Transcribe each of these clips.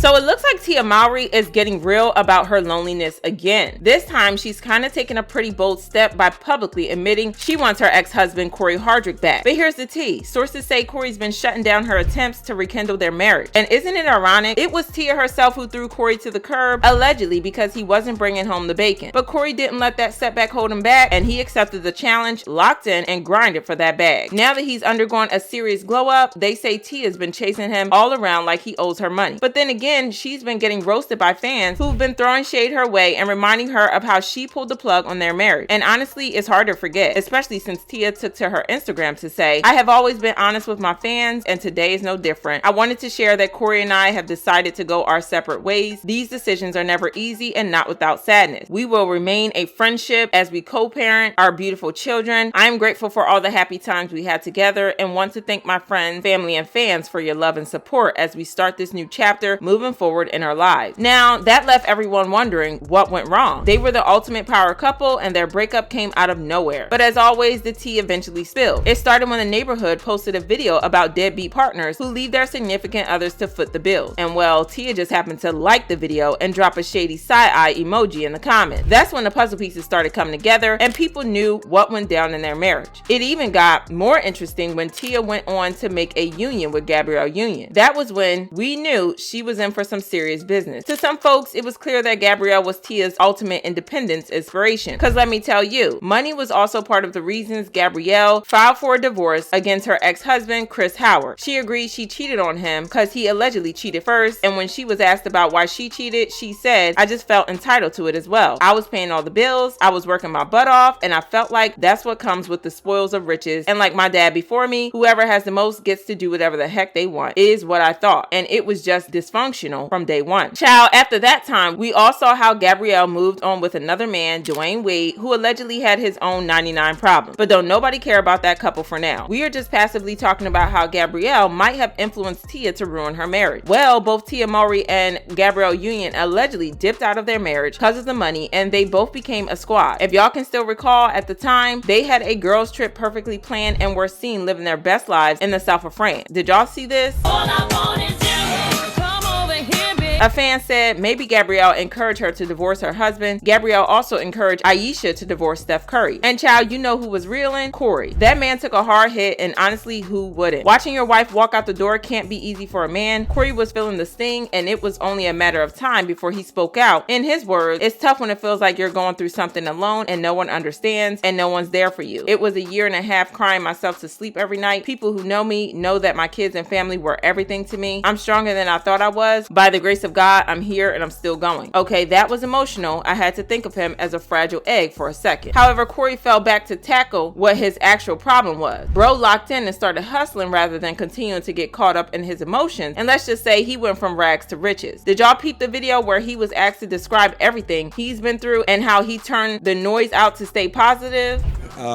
So it looks like Tia Mowry is getting real about her loneliness again. This time, she's kind of taken a pretty bold step by publicly admitting she wants her ex-husband Cory Hardrict back. But here's the tea. Sources say Cory's been shutting down her attempts to rekindle their marriage. And isn't it ironic? It was Tia herself who threw Cory to the curb, allegedly because he wasn't bringing home the bacon. But Cory didn't let that setback hold him back, and he accepted the challenge, locked in, and grinded for that bag. Now that he's undergone a serious glow up, they say Tia's been chasing him all around like he owes her money. But then again, she's been getting roasted by fans who've been throwing shade her way and reminding her of how she pulled the plug on their marriage. And honestly, it's hard to forget, especially since Tia took to her Instagram to say, "I have always been honest with my fans, and today is no different. I wanted to share that Cory and I have decided to go our separate ways. These decisions are never easy and not without sadness. We will remain a friendship as we co-parent our beautiful children. I am grateful for all the happy times we had together and want to thank my friends, family, and fans for your love and support as we start this new chapter moving forward in our lives." Now, that left everyone wondering what went wrong. They were the ultimate power couple, and their breakup came out of nowhere. But as always, the tea eventually spilled. It started when the neighborhood posted a video about deadbeat partners who leave their significant others to foot the bill. And well, Tia just happened to like the video and drop a shady side-eye emoji in the comments. That's when the puzzle pieces started coming together and people knew what went down in their marriage. It even got more interesting when Tia went on to make a union with Gabrielle Union. That was when we knew she was in for some serious business. To some folks, it was clear that Gabrielle was Tia's ultimate independence inspiration. Cause let me tell you, money was also part of the reasons Gabrielle filed for a divorce against her ex-husband, Chris Howard. She agreed she cheated on him cause he allegedly cheated first, and when she was asked about why she cheated, she said, "I just felt entitled to it as well. I was paying all the bills, I was working my butt off, and I felt like that's what comes with the spoils of riches. And like my dad before me, whoever has the most gets to do whatever the heck they want," is what I thought. And it was just dysfunctional from day one. Child, after that time, we all saw how Gabrielle moved on with another man, Dwayne Wade, who allegedly had his own 99 problems. But don't nobody care about that couple for now. We are just passively talking about how Gabrielle might have influenced Tia to ruin her marriage. Well, both Tia Mowry and Gabrielle Union allegedly dipped out of their marriage because of the money, and they both became a squad. If y'all can still recall, at the time, they had a girls trip perfectly planned and were seen living their best lives in the south of France. Did y'all see this? All I want is you. Come over here, baby. A fan said maybe Gabrielle encouraged her to divorce her husband. Gabrielle also encouraged Aisha to divorce Steph Curry. And child, you know who was reeling? Cory. That man took a hard hit, and honestly, who wouldn't? Watching your wife walk out the door can't be easy for a man. Cory was feeling the sting, and it was only a matter of time before he spoke out. In his words, "It's tough when it feels like you're going through something alone and no one understands and no one's there for you. It was a year and a half crying myself to sleep every night. People who know me know that my kids and family were everything to me. I'm stronger than I thought I was. By the grace of God, I'm here and I'm still going." Okay, that was emotional. I had to think of him as a fragile egg for a second. However, Cory fell back to tackle what his actual problem was. Bro locked in and started hustling rather than continuing to get caught up in his emotions. And let's just say he went from rags to riches. Did y'all peep the video where he was asked to describe everything he's been through and how he turned the noise out to stay positive?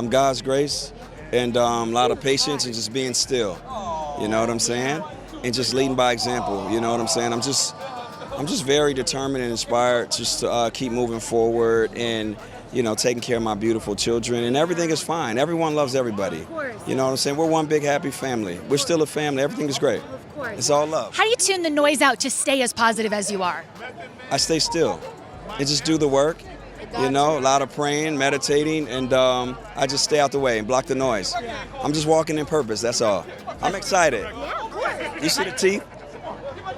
God's grace and a lot of patience and just being still. You know what I'm saying? And just leading by example. You know what I'm saying? I'm just very determined and inspired just to keep moving forward and, you know, taking care of my beautiful children, and everything is fine. Everyone loves everybody. Of course. You know what I'm saying? We're one big happy family. We're still a family. Everything is great. Of course. It's all love. How do you tune the noise out to stay as positive as you are? I stay still and just do the work. You know, a lot of praying, meditating, and I just stay out the way and block the noise. I'm just walking in purpose, that's all. I'm excited. Yeah, of course. You see the teeth?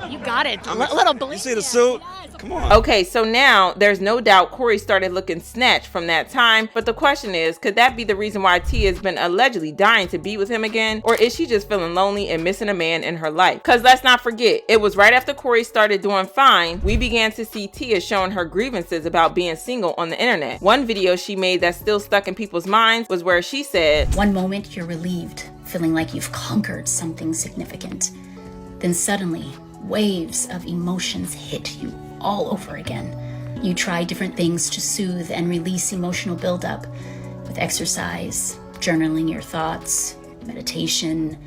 You got it. Little blink. You see the suit? Come on. Okay, so now there's no doubt Cory started looking snatched from that time, but the question is, could that be the reason why Tia has been allegedly dying to be with him again? Or is she just feeling lonely and missing a man in her life? Because let's not forget, it was right after Cory started doing fine, we began to see Tia showing her grievances about being single on the internet. One video she made that's still stuck in people's minds was where she said, "One moment you're relieved, feeling like you've conquered something significant. Then suddenly, waves of emotions hit you all over again. You try different things to soothe and release emotional buildup with exercise, journaling your thoughts, meditation,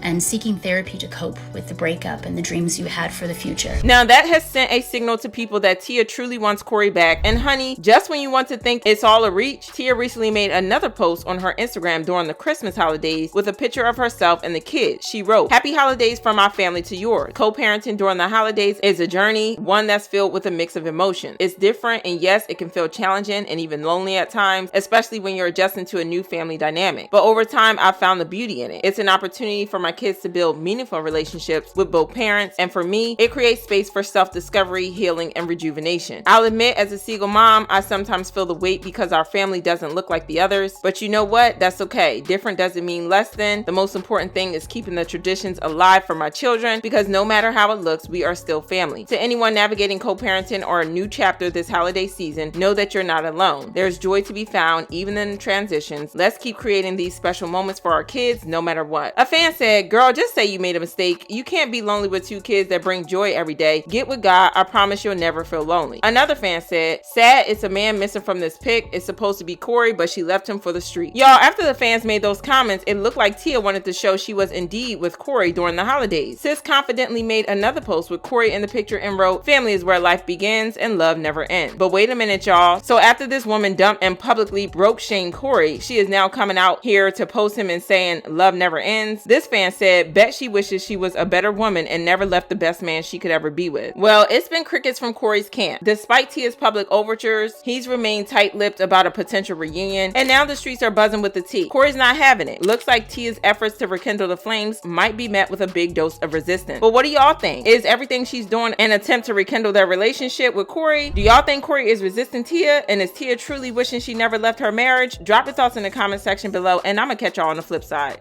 and seeking therapy to cope with the breakup and the dreams you had for the future. Now that has sent a signal to people that Tia truly wants Cory back. And honey, just when you want to think it's all a reach, Tia recently made another post on her Instagram during the Christmas holidays with a picture of herself and the kids. She wrote, "Happy holidays from my family to yours. Co-parenting during the holidays is a journey, one that's filled with a mix of emotions. It's different, and yes, it can feel challenging and even lonely at times, especially when you're adjusting to a new family dynamic. But over time, I've found the beauty in it. It's an opportunity for my kids to build meaningful relationships with both parents, and for me, it creates space for self-discovery, healing, and rejuvenation. I'll admit, as a single mom, I sometimes feel the weight because our family doesn't look like the others, but you know what? That's okay. Different doesn't mean less than. The most important thing is keeping the traditions alive for my children, because no matter how it looks, we are still family. To anyone navigating co-parenting or a new chapter this holiday season, know that you're not alone. There's joy to be found, even in the transitions. Let's keep creating these special moments for our kids, no matter what." A fan said, "Girl, just say you made a mistake. You can't be lonely with 2 kids that bring joy every day. Get with God. I promise you'll never feel lonely." Another fan said, "Sad, it's a man missing from this pic. It's supposed to be Cory, but she left him for the street." Y'all, after the fans made those comments, it looked like Tia wanted to show she was indeed with Cory during the holidays. Sis confidently made another post with Cory in the picture and wrote, "Family is where life begins and love never ends." But wait a minute, y'all. So after this woman dumped and publicly broke shame Cory, she is now coming out here to post him and saying love never ends. This fan said, "Bet she wishes she was a better woman and never left the best man she could ever be with." Well, it's been crickets from Cory's camp. Despite Tia's public overtures, he's remained tight-lipped about a potential reunion, and now the streets are buzzing with the tea. Cory's not having it. Looks like Tia's efforts to rekindle the flames might be met with a big dose of resistance. But what do y'all think? Is everything she's doing an attempt to rekindle their relationship with Cory? Do y'all think Cory is resisting Tia? And is Tia truly wishing she never left her marriage? Drop your thoughts in the comment section below, and I'm gonna catch y'all on the flip side.